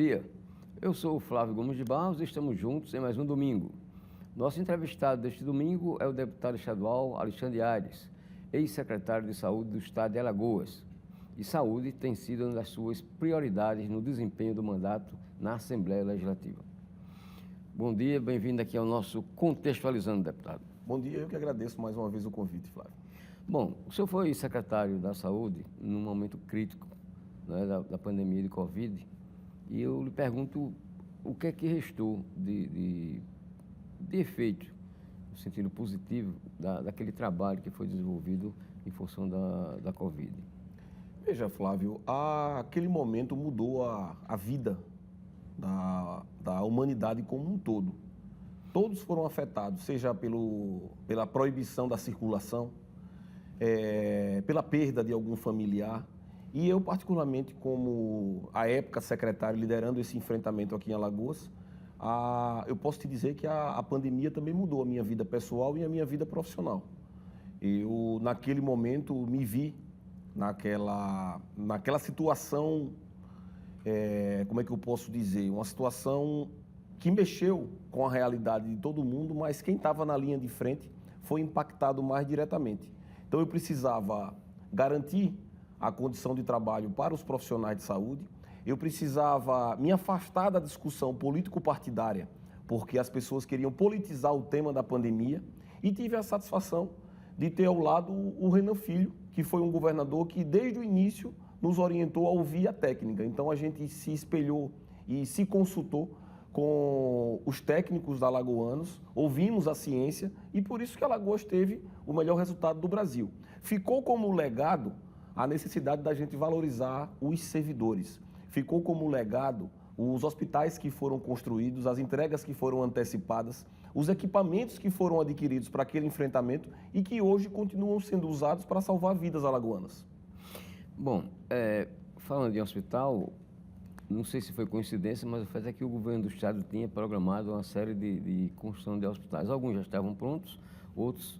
dia, eu sou o Flávio Gomes de Barros e estamos juntos em mais um domingo. Nosso entrevistado deste domingo é o deputado estadual Alexandre Aires, ex-secretário de Saúde do Estado de Alagoas. E saúde tem sido uma das suas prioridades no desempenho do mandato na Assembleia Legislativa. Bom dia, bem-vindo aqui ao nosso Contextualizando, deputado. Bom dia, eu que agradeço mais uma vez o convite, Flávio. Bom, o senhor foi secretário da Saúde num momento crítico, né, da pandemia de Covid, e eu lhe pergunto o que é que restou de efeito, no sentido positivo, daquele trabalho que foi desenvolvido em função da Covid. Veja, Flávio, aquele momento mudou a vida da humanidade como um todo. Todos foram afetados, seja pela proibição da circulação, pela perda de algum familiar. E eu, particularmente, como à época secretário, liderando esse enfrentamento aqui em Alagoas, eu posso te dizer que a pandemia também mudou a minha vida pessoal e a minha vida profissional. Eu, naquele momento, me vi naquela situação, como é que eu posso dizer? Uma situação que mexeu com a realidade de todo mundo, mas quem estava na linha de frente foi impactado mais diretamente. Então, eu precisava garantir a condição de trabalho para os profissionais de saúde, eu precisava me afastar da discussão político-partidária, porque as pessoas queriam politizar o tema da pandemia, e tive a satisfação de ter ao lado o Renan Filho, que foi um governador que desde o início nos orientou a ouvir a técnica. Então, a gente se espelhou e se consultou com os técnicos alagoanos, ouvimos a ciência e por isso que Alagoas teve o melhor resultado do Brasil. Ficou como legado a necessidade da gente valorizar os servidores. Ficou como legado os hospitais que foram construídos, as entregas que foram antecipadas, os equipamentos que foram adquiridos para aquele enfrentamento e que hoje continuam sendo usados para salvar vidas alagoanas. Bom, falando em hospital, não sei se foi coincidência, mas o fato é que o governo do estado tinha programado uma série de construção de hospitais. Alguns já estavam prontos, outros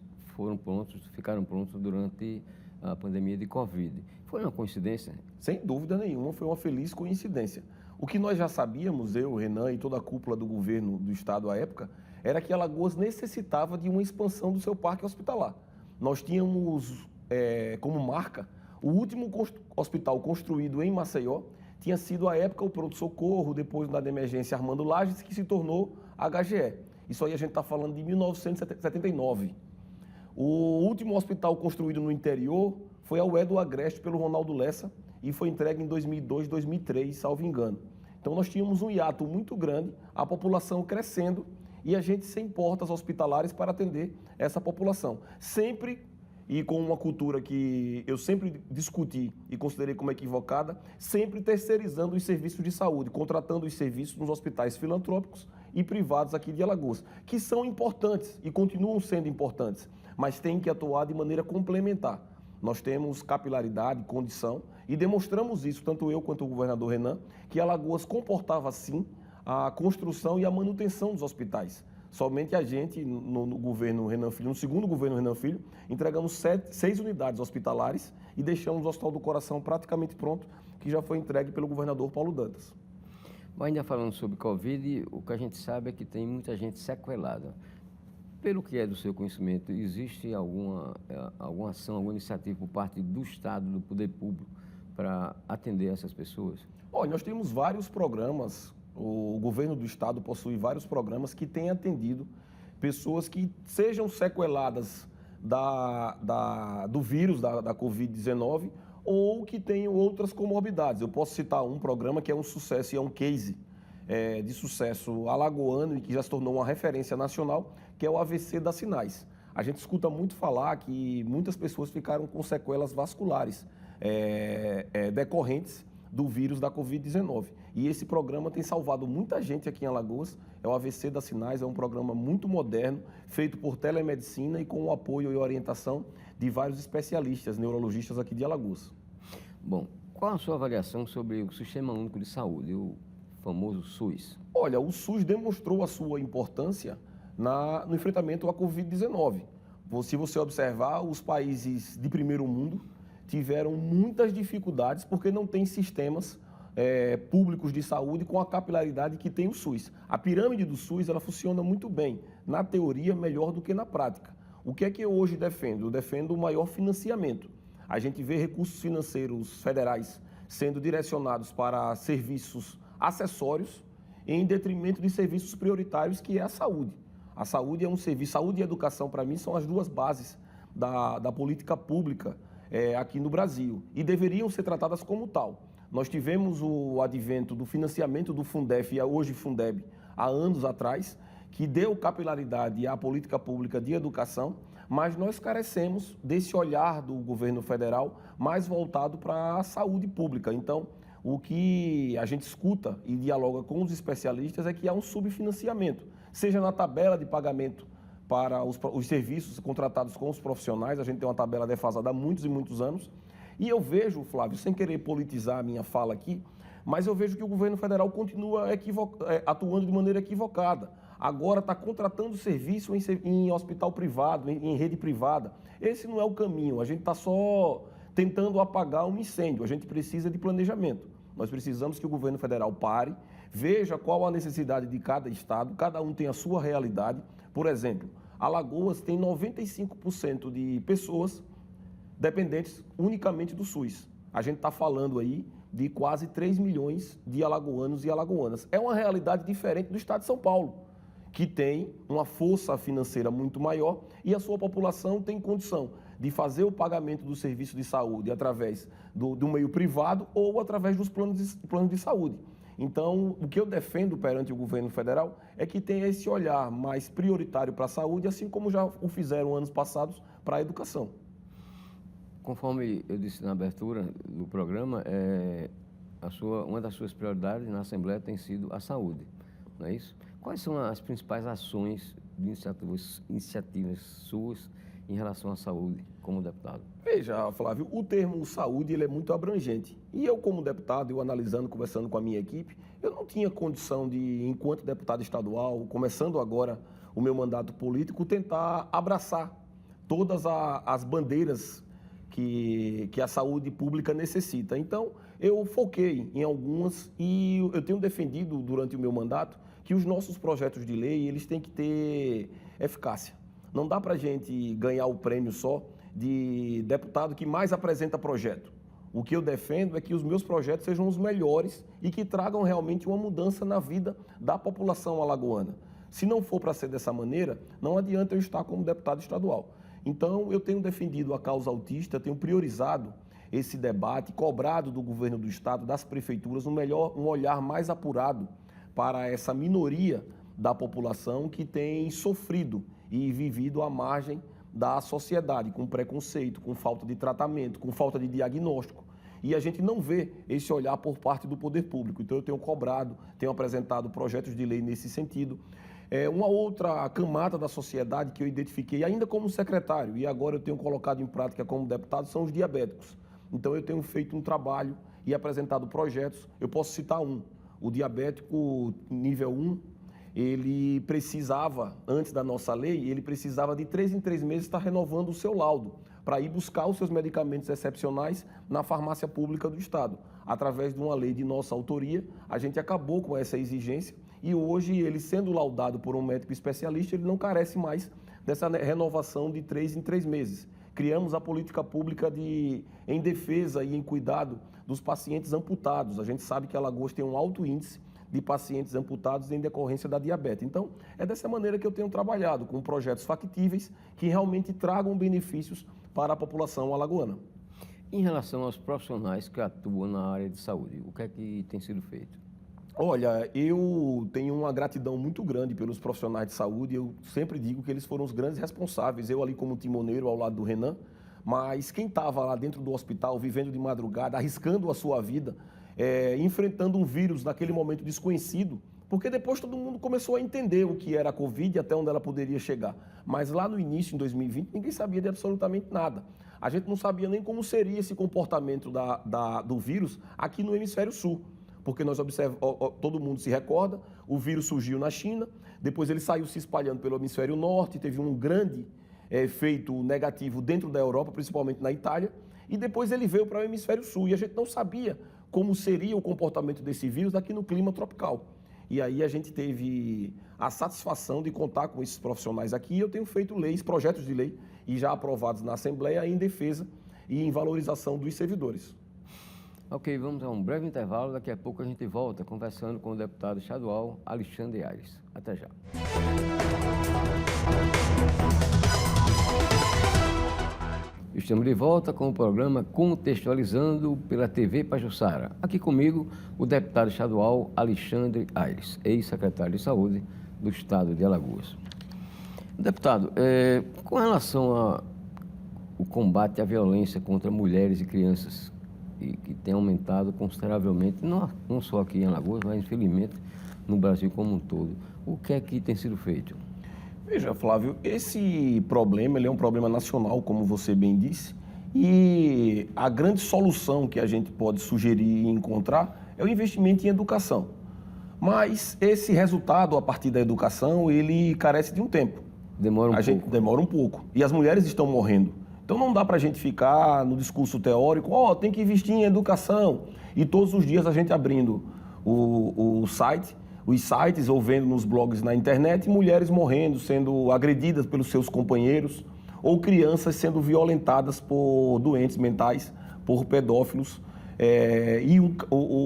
ficaram prontos durante a pandemia de Covid. Foi uma coincidência? Sem dúvida nenhuma, foi uma feliz coincidência. O que nós já sabíamos, eu, Renan e toda a cúpula do governo do estado à época, era que Alagoas necessitava de uma expansão do seu parque hospitalar. Nós tínhamos como marca o último hospital construído em Maceió, tinha sido à época o pronto-socorro, depois da emergência Armando Lages, que se tornou HGE. Isso aí a gente está falando de 1979. O último hospital construído no interior foi a UE do Agreste pelo Ronaldo Lessa e foi entregue em 2002, 2003, salvo engano. Então nós tínhamos um hiato muito grande, a população crescendo e a gente sem portas hospitalares para atender essa população. Sempre, e com uma cultura que eu sempre discuti e considerei como equivocada, sempre terceirizando os serviços de saúde, contratando os serviços nos hospitais filantrópicos e privados aqui de Alagoas, que são importantes e continuam sendo importantes, mas têm que atuar de maneira complementar. Nós temos capilaridade, condição, e demonstramos isso, tanto eu quanto o governador Renan, que Alagoas comportava, sim, a construção e a manutenção dos hospitais. Somente a gente, no governo Renan Filho, no segundo governo Renan Filho, entregamos 6 unidades hospitalares e deixamos o Hospital do Coração praticamente pronto, que já foi entregue pelo governador Paulo Dantas. Mas ainda falando sobre Covid, o que a gente sabe é que tem muita gente sequelada. Pelo que é do seu conhecimento, existe alguma ação, alguma iniciativa por parte do Estado, do poder público, para atender essas pessoas? Olha, nós temos vários programas. O governo do estado possui vários programas que têm atendido pessoas que sejam sequeladas do vírus da Covid-19 ou que tenham outras comorbidades. Eu posso citar um programa que é um sucesso e é um case de sucesso alagoano e que já se tornou uma referência nacional, que é o AVC da Sinais. A gente escuta muito falar que muitas pessoas ficaram com sequelas vasculares decorrentes do vírus da Covid-19. E esse programa tem salvado muita gente aqui em Alagoas. É o AVC das Sinais, é um programa muito moderno, feito por telemedicina e com o apoio e orientação de vários especialistas, neurologistas aqui de Alagoas. Bom, qual a sua avaliação sobre o Sistema Único de Saúde, o famoso SUS? Olha, o SUS demonstrou a sua importância no enfrentamento à Covid-19. Se você observar, os países de primeiro mundo tiveram muitas dificuldades porque não têm sistemas públicos de saúde com a capilaridade que tem o SUS. A pirâmide do SUS ela funciona muito bem, na teoria melhor do que na prática. O que é que eu hoje defendo? Eu defendo o maior financiamento. A gente vê recursos financeiros federais sendo direcionados para serviços acessórios em detrimento de serviços prioritários, que é a saúde. A saúde é um serviço, saúde e educação, para mim, são as duas bases da política pública aqui no Brasil e deveriam ser tratadas como tal. Nós tivemos o advento do financiamento do Fundef, e hoje Fundeb, há anos atrás, que deu capilaridade à política pública de educação, mas nós carecemos desse olhar do governo federal mais voltado para a saúde pública. Então, o que a gente escuta e dialoga com os especialistas é que há um subfinanciamento, seja na tabela de pagamento para os serviços contratados com os profissionais. A gente tem uma tabela defasada há muitos e muitos anos. E eu vejo, Flávio, sem querer politizar a minha fala aqui, mas eu vejo que o governo federal continua atuando de maneira equivocada. Agora está contratando serviço em hospital privado, em rede privada. Esse não é o caminho. A gente está só tentando apagar um incêndio. A gente precisa de planejamento. Nós precisamos que o governo federal pare, veja qual a necessidade de cada estado, cada um tem a sua realidade. Por exemplo, Alagoas tem 95% de pessoas dependentes unicamente do SUS. A gente está falando aí de quase 3 milhões de alagoanos e alagoanas. É uma realidade diferente do estado de São Paulo, que tem uma força financeira muito maior e a sua população tem condição de fazer o pagamento do serviço de saúde através do meio privado ou através dos planos de saúde. Então, o que eu defendo perante o governo federal é que tenha esse olhar mais prioritário para a saúde, assim como já o fizeram anos passados para a educação. Conforme eu disse na abertura do programa, uma das suas prioridades na Assembleia tem sido a saúde, não é isso? Quais são as principais ações de iniciativas suas em relação à saúde como deputado? Veja, Flávio, o termo saúde ele é muito abrangente. E eu, como deputado, eu analisando, conversando com a minha equipe, eu não tinha condição de, enquanto deputado estadual, começando agora o meu mandato político, tentar abraçar todas as bandeiras que a saúde pública necessita. Então, eu foquei em algumas e eu tenho defendido durante o meu mandato que os nossos projetos de lei eles têm que ter eficácia. Não dá para a gente ganhar o prêmio só de deputado que mais apresenta projeto. O que eu defendo é que os meus projetos sejam os melhores e que tragam realmente uma mudança na vida da população alagoana. Se não for para ser dessa maneira, não adianta eu estar como deputado estadual. Então, eu tenho defendido a causa autista, tenho priorizado esse debate, cobrado do governo do estado, das prefeituras, um olhar mais apurado para essa minoria da população que tem sofrido e vivido à margem da sociedade, com preconceito, com falta de tratamento, com falta de diagnóstico. E a gente não vê esse olhar por parte do poder público. Então, eu tenho cobrado, tenho apresentado projetos de lei nesse sentido. Uma outra camada da sociedade que eu identifiquei ainda como secretário e agora eu tenho colocado em prática como deputado são os diabéticos. Então, eu tenho feito um trabalho e apresentado projetos. Eu posso citar um. O diabético nível 1, ele precisava, antes da nossa lei, ele precisava de 3 em 3 meses estar renovando o seu laudo para ir buscar os seus medicamentos excepcionais na farmácia pública do estado. Através de uma lei de nossa autoria, a gente acabou com essa exigência e hoje, ele sendo laudado por um médico especialista, ele não carece mais dessa renovação de 3 em 3 meses. Criamos a política pública em defesa e em cuidado dos pacientes amputados. A gente sabe que Alagoas tem um alto índice de pacientes amputados em decorrência da diabetes. Então, é dessa maneira que eu tenho trabalhado, com projetos factíveis que realmente tragam benefícios para a população alagoana. Em relação aos profissionais que atuam na área de saúde, o que é que tem sido feito? Olha, eu tenho uma gratidão muito grande pelos profissionais de saúde. Eu sempre digo que eles foram os grandes responsáveis. Eu ali como timoneiro ao lado do Renan, mas quem estava lá dentro do hospital, vivendo de madrugada, arriscando a sua vida, enfrentando um vírus naquele momento desconhecido, porque depois todo mundo começou a entender o que era a Covid e até onde ela poderia chegar. Mas lá no início, em 2020, ninguém sabia de absolutamente nada. A gente não sabia nem como seria esse comportamento do vírus aqui no hemisfério sul. Porque nós observamos, todo mundo se recorda, o vírus surgiu na China, depois ele saiu se espalhando pelo hemisfério norte, teve um grande efeito negativo dentro da Europa, principalmente na Itália, e depois ele veio para o hemisfério sul, e a gente não sabia como seria o comportamento desse vírus aqui no clima tropical. E aí a gente teve a satisfação de contar com esses profissionais aqui. Eu tenho feito leis, projetos de lei, e já aprovados na Assembleia em defesa e em valorização dos servidores. Ok, vamos a um breve intervalo. Daqui a pouco a gente volta conversando com o deputado estadual Alexandre Aires. Até já. Estamos de volta com o programa Contextualizando pela TV Pajuçara. Aqui comigo o deputado estadual Alexandre Aires, ex-secretário de Saúde do estado de Alagoas. Deputado, com relação ao combate à violência contra mulheres e crianças, que tem aumentado consideravelmente, não só aqui em Alagoas, mas infelizmente no Brasil como um todo, o que é que tem sido feito? Veja, Flávio, esse problema ele é um problema nacional, como você bem disse, e a grande solução que a gente pode sugerir e encontrar é o investimento em educação. Mas esse resultado, a partir da educação, ele carece de um tempo. Demora um pouco. Demora um pouco. E as mulheres estão morrendo. Então não dá para a gente ficar no discurso teórico, tem que investir em educação. E todos os dias a gente abrindo os sites ou vendo nos blogs na internet, mulheres morrendo, sendo agredidas pelos seus companheiros, ou crianças sendo violentadas por doentes mentais, por pedófilos,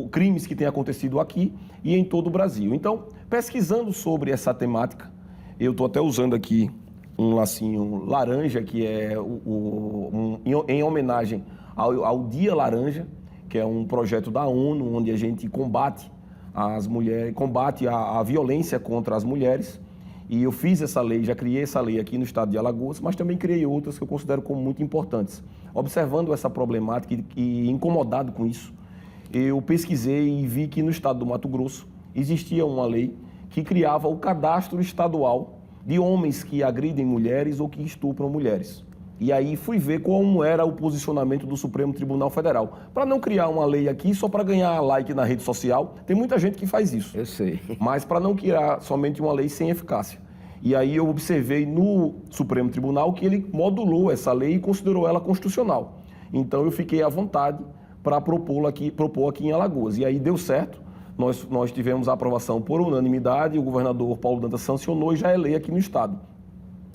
crimes que têm acontecido aqui e em todo o Brasil. Então, pesquisando sobre essa temática, eu estou até usando aqui um lacinho laranja, que é em homenagem ao Dia Laranja, que é um projeto da ONU, onde a gente combate a violência contra as mulheres. E eu fiz essa lei, já criei essa lei aqui no estado de Alagoas, mas também criei outras que eu considero como muito importantes. Observando essa problemática e incomodado com isso, eu pesquisei e vi que no estado do Mato Grosso existia uma lei que criava o cadastro estadual de homens que agridem mulheres ou que estupram mulheres. E aí fui ver como era o posicionamento do Supremo Tribunal Federal. Para não criar uma lei aqui só para ganhar like na rede social, tem muita gente que faz isso. Eu sei. Mas para não criar somente uma lei sem eficácia. E aí eu observei no Supremo Tribunal que ele modulou essa lei e considerou ela constitucional. Então eu fiquei à vontade para propor aqui em Alagoas. E aí deu certo. Nós tivemos a aprovação por unanimidade, o governador Paulo Dantas sancionou e já é lei aqui no estado.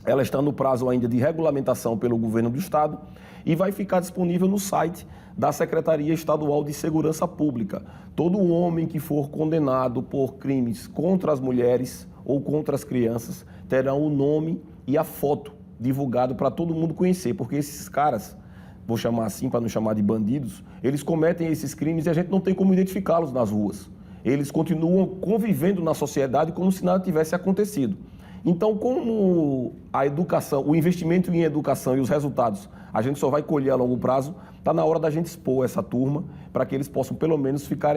Ela está no prazo ainda de regulamentação pelo governo do estado e vai ficar disponível no site da Secretaria Estadual de Segurança Pública. Todo homem que for condenado por crimes contra as mulheres ou contra as crianças terá o nome e a foto divulgado para todo mundo conhecer, porque esses caras, vou chamar assim para não chamar de bandidos, eles cometem esses crimes e a gente não tem como identificá-los nas ruas. Eles continuam convivendo na sociedade como se nada tivesse acontecido. Então, como a educação, o investimento em educação e os resultados, a gente só vai colher a longo prazo, está na hora da gente expor essa turma para que eles possam, pelo menos, ficar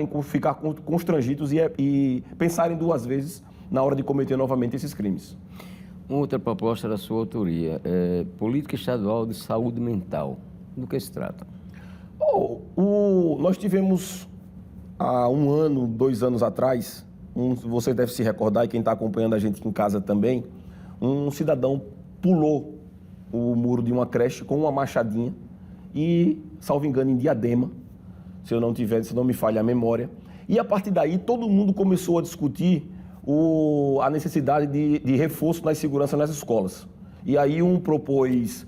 constrangidos e pensarem duas vezes na hora de cometer novamente esses crimes. Outra proposta da sua autoria é Política Estadual de Saúde Mental. Do que se trata? Nós tivemos, há 1 ano, 2 anos atrás, você deve se recordar, e quem está acompanhando a gente aqui em casa também, um cidadão pulou o muro de uma creche com uma machadinha e, salvo engano, em Diadema, se não me falha a memória. E a partir daí todo mundo começou a discutir a necessidade de reforço na segurança nas escolas. E aí um propôs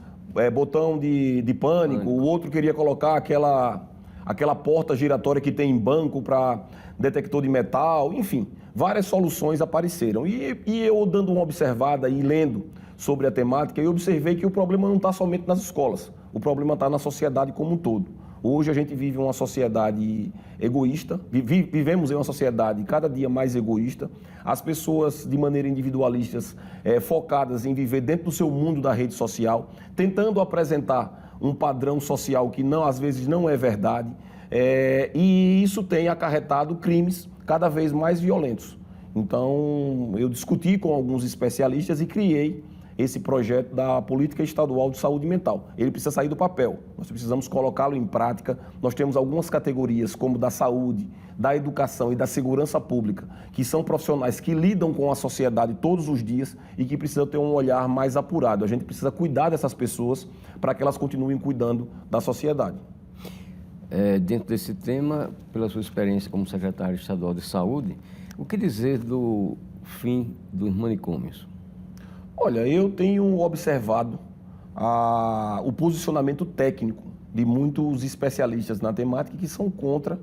botão de pânico, o outro queria colocar aquela porta giratória que tem em banco para detector de metal, enfim, várias soluções apareceram. E eu dando uma observada e lendo sobre a temática, eu observei que o problema não está somente nas escolas, o problema está na sociedade como um todo. Hoje a gente vive uma sociedade egoísta, vivemos em uma sociedade cada dia mais egoísta, as pessoas de maneira individualistas, focadas em viver dentro do seu mundo da rede social, tentando apresentar um padrão social que às vezes não é verdade, e isso tem acarretado crimes cada vez mais violentos. Então, eu discuti com alguns especialistas e criei esse projeto da Política Estadual de Saúde Mental. Ele precisa sair do papel, nós precisamos colocá-lo em prática. Nós temos algumas categorias, como da saúde, da educação e da segurança pública, que são profissionais que lidam com a sociedade todos os dias e que precisam ter um olhar mais apurado. A gente precisa cuidar dessas pessoas para que elas continuem cuidando da sociedade. Dentro desse tema, pela sua experiência como secretário estadual de saúde, o que dizer do fim dos manicômios? Olha, eu tenho observado o posicionamento técnico de muitos especialistas na temática que são contra,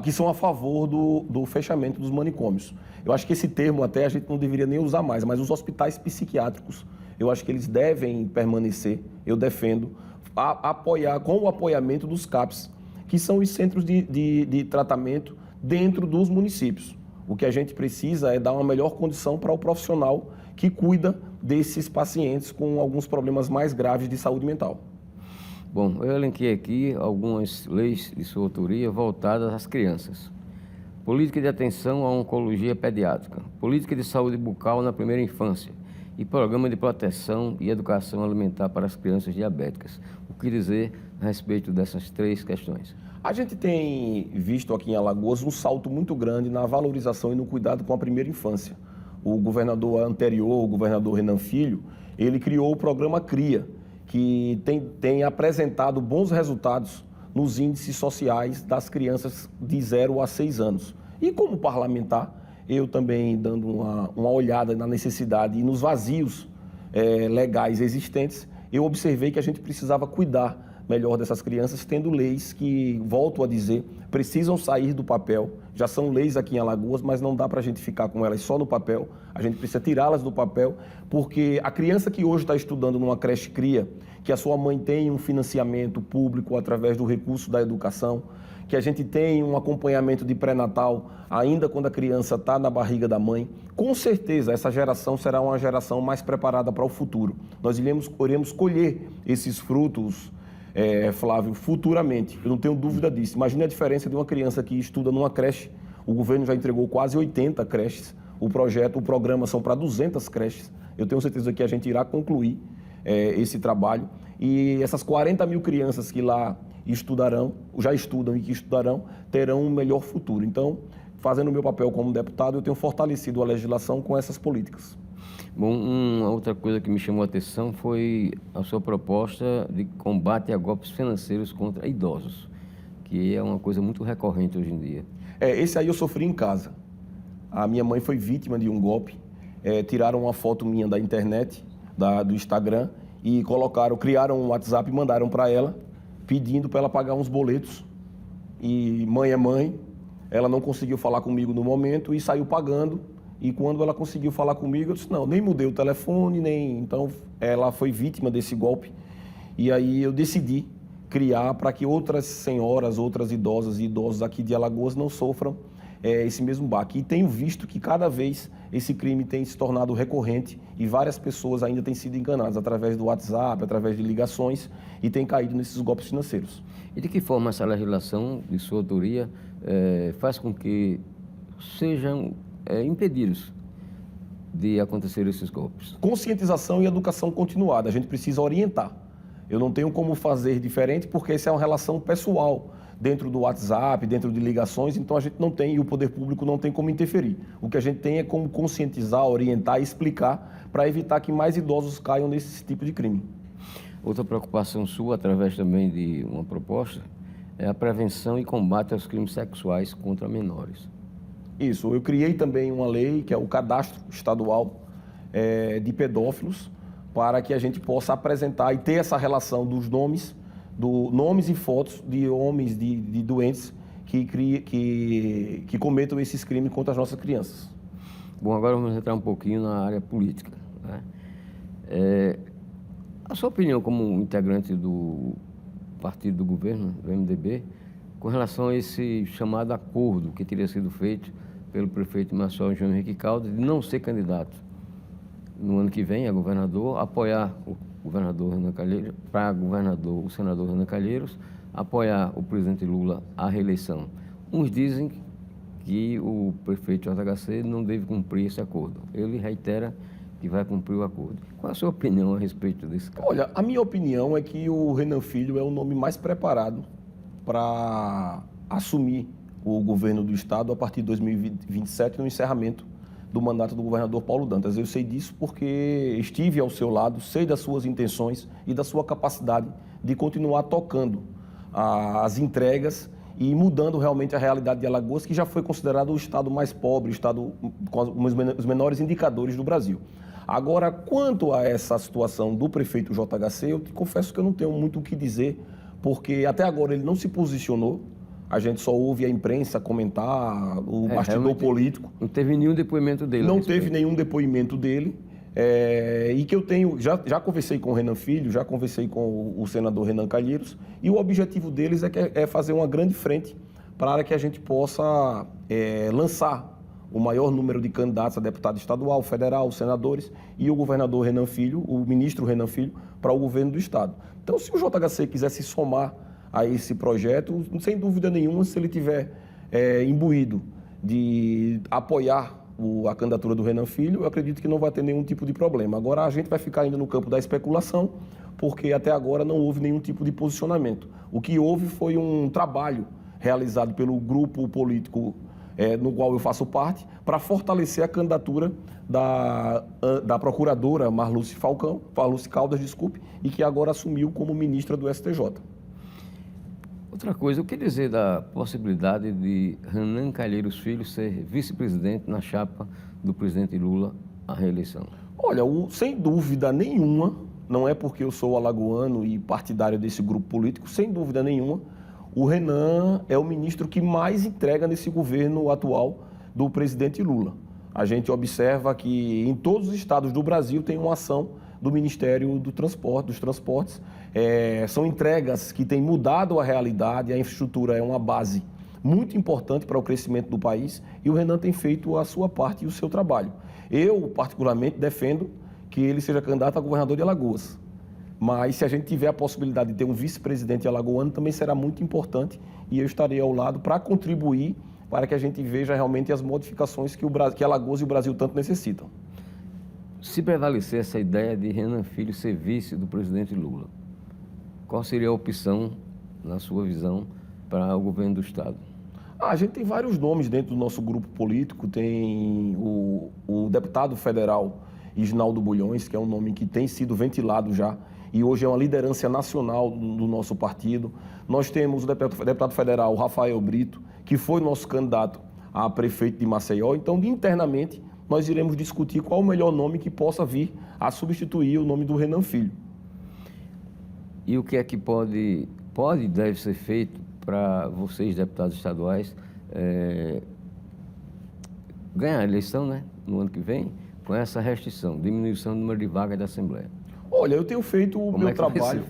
que são a favor do fechamento dos manicômios. Eu acho que esse termo até a gente não deveria nem usar mais, mas os hospitais psiquiátricos, eu acho que eles devem permanecer, eu defendo, com o apoiamento dos CAPs, que são os centros de tratamento dentro dos municípios. O que a gente precisa é dar uma melhor condição para o profissional que cuida desses pacientes com alguns problemas mais graves de saúde mental. Bom, eu elenquei aqui algumas leis de sua autoria voltadas às crianças. Política de atenção à oncologia pediátrica, política de saúde bucal na primeira infância e programa de proteção e educação alimentar para as crianças diabéticas. O que dizer a respeito dessas três questões? A gente tem visto aqui em Alagoas um salto muito grande na valorização e no cuidado com a primeira infância. O governador anterior, o governador Renan Filho, ele criou o programa CRIA, que tem apresentado bons resultados nos índices sociais das crianças de 0 a 6 anos. E como parlamentar, eu também dando uma olhada na necessidade e nos vazios legais existentes, eu observei que a gente precisava cuidar melhor dessas crianças, tendo leis que, volto a dizer, precisam sair do papel. Já são leis aqui em Alagoas, mas não dá para a gente ficar com elas só no papel. A gente precisa tirá-las do papel, porque a criança que hoje está estudando numa creche CRIA, que a sua mãe tem um financiamento público através do recurso da educação, que a gente tem um acompanhamento de pré-natal ainda quando a criança está na barriga da mãe, com certeza essa geração será uma geração mais preparada para o futuro. Nós iremos colher esses frutos, Flávio, futuramente. Eu não tenho dúvida disso. Imagine a diferença de uma criança que estuda numa creche. O governo já entregou quase 80 creches. O programa são para 200 creches. Eu tenho certeza que a gente irá concluir esse trabalho. E essas 40 mil crianças que lá estudarão, já estudam e que estudarão, terão um melhor futuro. Então, fazendo o meu papel como deputado, eu tenho fortalecido a legislação com essas políticas. Bom, uma outra coisa que me chamou a atenção foi a sua proposta de combate a golpes financeiros contra idosos, que é uma coisa muito recorrente hoje em dia. Esse aí eu sofri em casa. A minha mãe foi vítima de um golpe. Tiraram uma foto minha da internet, do Instagram, e criaram um WhatsApp e mandaram para ela, pedindo para ela pagar uns boletos. E mãe é mãe, ela não conseguiu falar comigo no momento e saiu pagando. E quando ela conseguiu falar comigo, eu disse, não, nem mudei o telefone, então ela foi vítima desse golpe. E aí eu decidi criar para que outras senhoras, outras idosas e idosos aqui de Alagoas não sofram esse mesmo baque. E tenho visto que cada vez esse crime tem se tornado recorrente e várias pessoas ainda têm sido enganadas através do WhatsApp, através de ligações e têm caído nesses golpes financeiros. E de que forma essa legislação, de sua autoria, faz com que sejam impedidos de acontecer esses golpes? Conscientização e educação continuada. A gente precisa orientar. Eu não tenho como fazer diferente porque essa é uma relação pessoal dentro do WhatsApp, dentro de ligações, então a gente não tem, e o poder público não tem como interferir. O que a gente tem é como conscientizar, orientar e explicar para evitar que mais idosos caiam nesse tipo de crime. Outra preocupação sua, através também de uma proposta, é a prevenção e combate aos crimes sexuais contra menores. Isso, eu criei também uma lei, que é o cadastro estadual de pedófilos, para que a gente possa apresentar e ter essa relação dos nomes e fotos de homens, de doentes que cometam esses crimes contra as nossas crianças. Bom, agora vamos entrar um pouquinho na área política, né? A sua opinião como integrante do partido do governo, do MDB, com relação a esse chamado acordo que teria sido feito pelo prefeito Marcelo João Henrique Caldas de não ser candidato no ano que vem a governador, apoiar o governador Renan Calheiros, para governador, o senador Renan Calheiros, apoiar o presidente Lula à reeleição. Uns dizem que o prefeito JHC não deve cumprir esse acordo. Ele reitera que vai cumprir o acordo. Qual a sua opinião a respeito desse caso? Olha, a minha opinião é que o Renan Filho é o nome mais preparado para assumir o governo do estado a partir de 2027, no encerramento do mandato do governador Paulo Dantas. Eu sei disso porque estive ao seu lado, sei das suas intenções e da sua capacidade de continuar tocando as entregas e mudando realmente a realidade de Alagoas, que já foi considerado o estado mais pobre, o estado com os menores indicadores do Brasil. Agora, quanto a essa situação do prefeito JHC, eu te confesso que eu não tenho muito o que dizer, porque até agora ele não se posicionou. A gente só ouve a imprensa comentar, o bastidor político. Não teve nenhum depoimento dele. Não teve nenhum depoimento dele. E que eu tenho, já conversei com o Renan Filho, já conversei com o senador Renan Calheiros, e o objetivo deles é fazer uma grande frente para que a gente possa lançar o maior número de candidatos a deputado estadual, federal, senadores, e o governador Renan Filho, o ministro Renan Filho, para o governo do estado. Então, se o JHC quiser se somar a esse projeto, sem dúvida nenhuma, se ele tiver imbuído de apoiar a candidatura do Renan Filho, eu acredito que não vai ter nenhum tipo de problema. Agora, a gente vai ficar ainda no campo da especulação, porque até agora não houve nenhum tipo de posicionamento. O que houve foi um trabalho realizado pelo grupo político no qual eu faço parte, para fortalecer a candidatura da procuradora Marluce Caldas, e que agora assumiu como ministra do STJ. Outra coisa, o que dizer da possibilidade de Renan Calheiros Filho ser vice-presidente na chapa do presidente Lula à reeleição? Olha, sem dúvida nenhuma, não é porque eu sou alagoano e partidário desse grupo político, sem dúvida nenhuma, o Renan é o ministro que mais entrega nesse governo atual do presidente Lula. A gente observa que em todos os estados do Brasil tem uma ação do Ministério dos Transportes. São entregas que têm mudado a realidade, a infraestrutura é uma base muito importante para o crescimento do país e o Renan tem feito a sua parte e o seu trabalho. Eu, particularmente, defendo que ele seja candidato a governador de Alagoas. Mas se a gente tiver a possibilidade de ter um vice-presidente alagoano, também será muito importante e eu estarei ao lado para contribuir para que a gente veja realmente as modificações que Alagoas e o Brasil tanto necessitam. Se prevalecer essa ideia de Renan Filho ser vice do presidente Lula, qual seria a opção, na sua visão, para o governo do estado? A gente tem vários nomes dentro do nosso grupo político. Tem o deputado federal Isnaldo Bulhões, que é um nome que tem sido ventilado já e hoje é uma liderança nacional do nosso partido. Nós temos o deputado federal Rafael Brito, que foi nosso candidato a prefeito de Maceió. Então, internamente, nós iremos discutir qual o melhor nome que possa vir a substituir o nome do Renan Filho. E o que é que pode e deve ser feito para vocês, deputados estaduais, ganhar a eleição, né, no ano que vem, com essa restrição, diminuição do número de vagas da Assembleia? Olha, eu tenho feito o meu trabalho.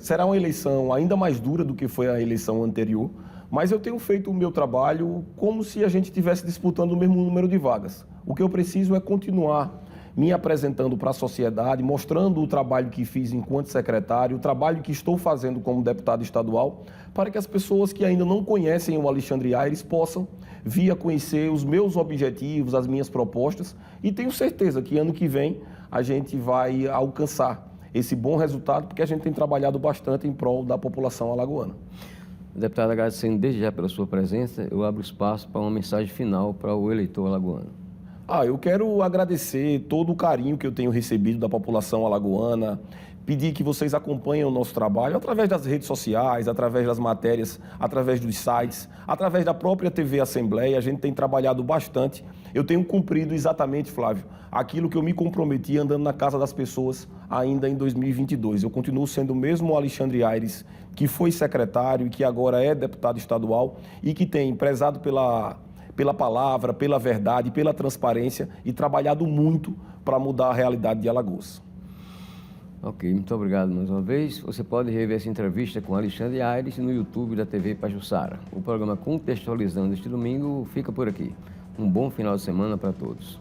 Será uma eleição ainda mais dura do que foi a eleição anterior, mas eu tenho feito o meu trabalho como se a gente estivesse disputando o mesmo número de vagas. O que eu preciso é continuar me apresentando para a sociedade, mostrando o trabalho que fiz enquanto secretário, o trabalho que estou fazendo como deputado estadual, para que as pessoas que ainda não conhecem o Alexandre Aires possam vir a conhecer os meus objetivos, as minhas propostas, e tenho certeza que ano que vem a gente vai alcançar esse bom resultado, porque a gente tem trabalhado bastante em prol da população alagoana. Deputado, agradecendo desde já pela sua presença, eu abro espaço para uma mensagem final para o eleitor alagoano. Eu quero agradecer todo o carinho que eu tenho recebido da população alagoana, pedir que vocês acompanhem o nosso trabalho através das redes sociais, através das matérias, através dos sites, através da própria TV Assembleia. A gente tem trabalhado bastante. Eu tenho cumprido exatamente, Flávio, aquilo que eu me comprometi andando na casa das pessoas ainda em 2022. Eu continuo sendo o mesmo Alexandre Aires, que foi secretário e que agora é deputado estadual e que tem prezado pela palavra, pela verdade, pela transparência e trabalhado muito para mudar a realidade de Alagoas. Ok, muito obrigado mais uma vez. Você pode rever essa entrevista com Alexandre Aires no YouTube da TV Pajuçara. O programa Contextualizando este domingo fica por aqui. Um bom final de semana para todos.